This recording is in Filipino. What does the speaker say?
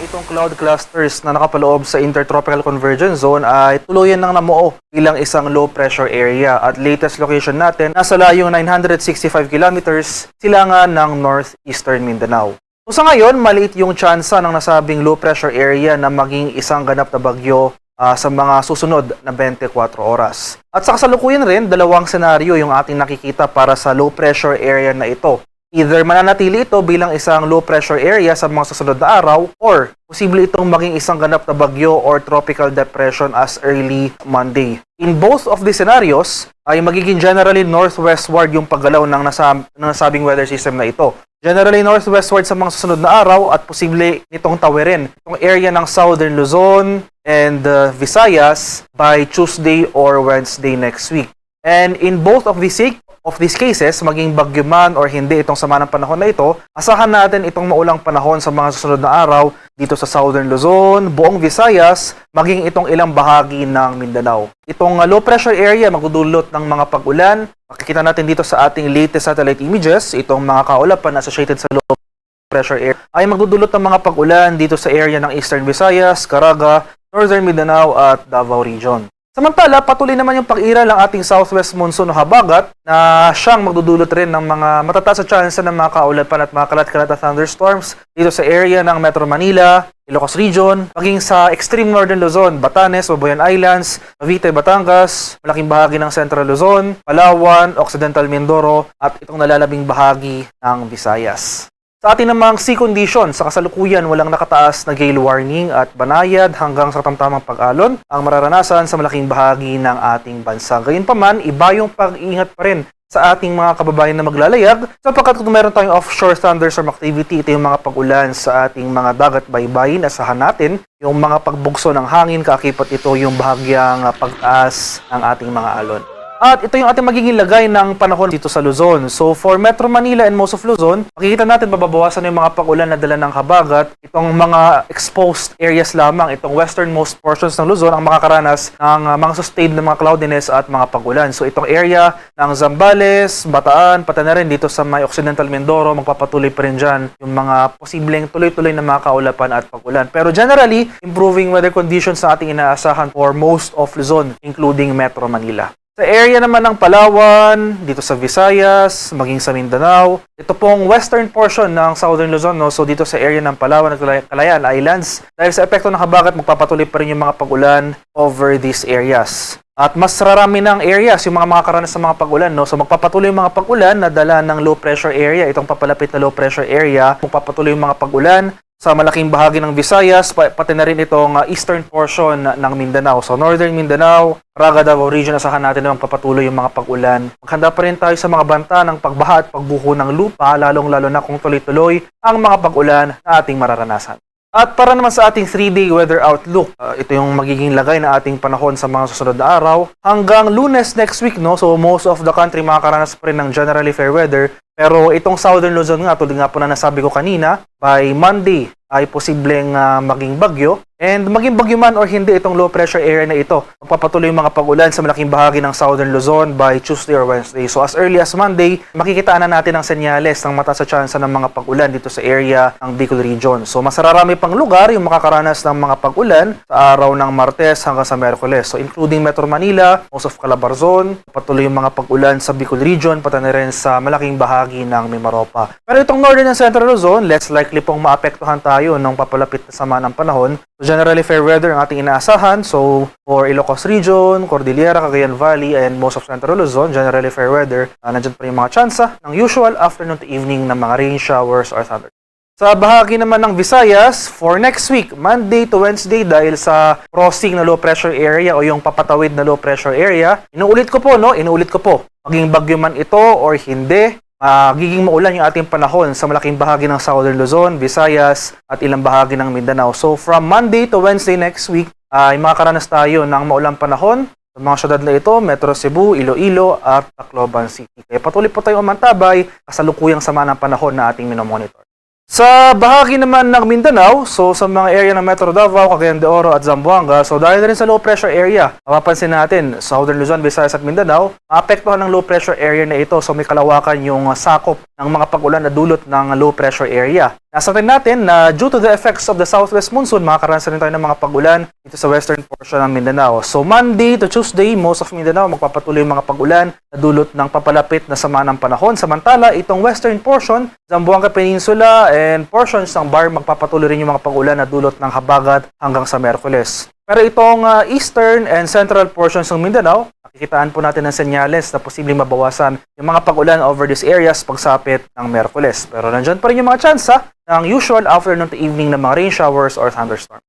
itong cloud clusters na nakapaloob sa Intertropical Convergence Zone ay tuluyan nang namuo bilang isang low pressure area at latest location natin nasa layong 965 kilometers silangan ng northeastern Mindanao. So sa ngayon, maliit yung tsansa ng nasabing low pressure area na maging isang ganap na bagyo sa mga susunod na 24 oras. At sa kasalukuyan rin, dalawang senaryo yung ating nakikita para sa low pressure area na ito. Either mananatili ito bilang isang low pressure area sa mga susunod na araw or posible itong maging isang ganap na bagyo or tropical depression as early Monday. In both of these scenarios, ay magiging generally northwestward yung paggalaw ng nasabing weather system na ito. Generally northwestward sa mga susunod na araw at posible nitong tawirin itong area ng southern Luzon and Visayas by Tuesday or Wednesday next week. And in both of these cases, maging bagyo man or hindi itong sama ng panahon na ito, asahan natin itong maulang panahon sa mga susunod na araw dito sa Southern Luzon, buong Visayas, maging itong ilang bahagi ng Mindanao. Itong low pressure area magdudulot ng mga pag-ulan. Makikita natin dito sa ating latest satellite images, itong mga kaulapan associated sa low pressure area ay magdudulot ng mga pag-ulan dito sa area ng Eastern Visayas, Caraga, Northern Mindanao at Davao Region. Samantala, patuloy naman yung pag-iral ng ating southwest monsoon o habagat na siyang magdudulot rin ng mga matataas na tsansa ng mga kaulapan at mga kalat-kalat na thunderstorms dito sa area ng Metro Manila, Ilocos Region, maging sa extreme northern Luzon, Batanes, Babuyan Islands, Cavite, Batangas, malaking bahagi ng Central Luzon, Palawan, Occidental Mindoro at itong nalalabing bahagi ng Visayas. Sa ating namang sea condition, sa kasalukuyan walang nakataas na gale warning at banayad hanggang sa tamtamang pag-alon ang mararanasan sa malaking bahagi ng ating bansa. Gayunpaman, iba yung pag-iingat pa rin sa ating mga kababayan na maglalayag sapagkat kung meron tayong offshore thunderstorm activity, ito yung mga pag-ulan sa ating mga dagat baybayin. Asahan natin yung mga pagbugso ng hangin, kakipot ito yung bahagyang pagtaas ng ating mga alon. At ito yung ating magiging lagay ng panahon dito sa Luzon. So for Metro Manila and most of Luzon, makikita natin mababawasan yung mga pag-ulan na dala ng habagat. Itong mga exposed areas lamang, itong westernmost portions ng Luzon ang makakaranas ng mga sustained na mga cloudiness at mga pag-ulan. So itong area ng Zambales, Bataan, pati na rin dito sa may Occidental Mindoro, magpapatuloy pa rin dyan yung mga posibleng tuloy-tuloy na mga kaulapan at pag-ulan. Pero generally, improving weather conditions na ating inaasahan for most of Luzon, including Metro Manila. Sa area naman ng Palawan, dito sa Visayas, maging sa Mindanao, ito pong western portion ng Southern Luzon, no? So dito sa area ng Palawan at Calayan Islands, dahil sa epekto ng habagat, magpapatuloy pa rin yung mga pag-ulan over these areas. At mas rarami ng areas yung mga makakaranas sa mga pag-ulan, no? So magpapatuloy yung mga pag-ulan na dala ng low pressure area, itong papalapit na low pressure area, magpapatuloy yung mga pag-ulan sa malaking bahagi ng Visayas, pati na rin itong eastern portion ng Mindanao. So Northern Mindanao, Caraga, Davao Region, asahan natin na magpapatuloy yung mga pag-ulan. Maghanda pa rin tayo sa mga banta ng pagbaha at pagbuho ng lupa, lalong-lalo na kung tuloy-tuloy ang mga pag-ulan na ating mararanasan. At para naman sa ating 3-day weather outlook, ito yung magiging lagay na ating panahon sa mga susunod na araw. Hanggang Lunes next week, no? So most of the country makakaranas pa rin ng generally fair weather. Pero itong Southern Luzon nga, tulad nga po na nasabi ko kanina, by Monday ay posibleng maging bagyo. And maging bagyo man or hindi itong low pressure area na ito, magpapatuloy yung mga pag-ulan sa malaking bahagi ng Southern Luzon by Tuesday or Wednesday. So as early as Monday, makikitaan na natin ang senyales ng mataas na tsansa ng mga pag-ulan dito sa area ng Bicol Region. So mas rarami pang lugar yung makakaranas ng mga pag-ulan sa araw ng Martes hanggang sa Miyerkules. So including Metro Manila, most of Calabarzon, patuloy yung mga pag-ulan sa Bicol Region, pati na rin sa malaking bahagi ng Mimaropa. Pero itong Northern and Central Luzon, less likely pong maapektuhan tayo ng papalapit na sama ng panahon. So generally fair weather ang ating inaasahan. So for Ilocos Region, Cordillera, Cagayan Valley, and most of Central Luzon, generally fair weather. Nandyan pa rin yung mga tsansa ng usual afternoon to evening ng mga rain showers or thunder. Sa bahagi naman ng Visayas, for next week, Monday to Wednesday, dahil sa crossing na low pressure area o yung papatawid na low pressure area, inuulit ko po, maging bagyo man ito or hindi, magiging maulan yung ating panahon sa malaking bahagi ng Southern Luzon, Visayas at ilang bahagi ng Mindanao. So from Monday to Wednesday next week, ay makakaranas tayo ng maulang panahon sa mga syudad na ito, Metro Cebu, Iloilo at Tacloban City. Kaya patuloy po tayong umantabay kasalukuyang sama ng panahon na ating minomonitor. Sa bahagi naman ng Mindanao, so sa mga area ng Metro Davao, Cagayan de Oro at Zamboanga, so dahil na rin sa low pressure area, mapapansin natin, Southern Luzon, Visayas at Mindanao, maapektuhan ng low pressure area na ito, so may kalawakan yung sakop ng mga pag-ulan na dulot ng low pressure area. Nasa rin natin na due to the effects of the southwest monsoon, makakaranas rin tayo ng mga pag-ulan dito sa western portion ng Mindanao. So Monday to Tuesday, most of Mindanao magpapatuloy yung mga pag-ulan na dulot ng papalapit na sama ng panahon. Samantala, itong western portion, Zamboanga Peninsula and portions ng Bar, magpapatuloy rin yung mga pag-ulan na dulot ng habagat hanggang sa Miyerkules. Pero itong eastern and central portions ng Mindanao, nakikitaan po natin ng senyales na posibleng mabawasan yung mga pag-ulan over these areas pagsapit ng Miyerkules. Pero nandyan pa rin yung mga tsansa ng usual afternoon to evening na mga rain showers or thunderstorms.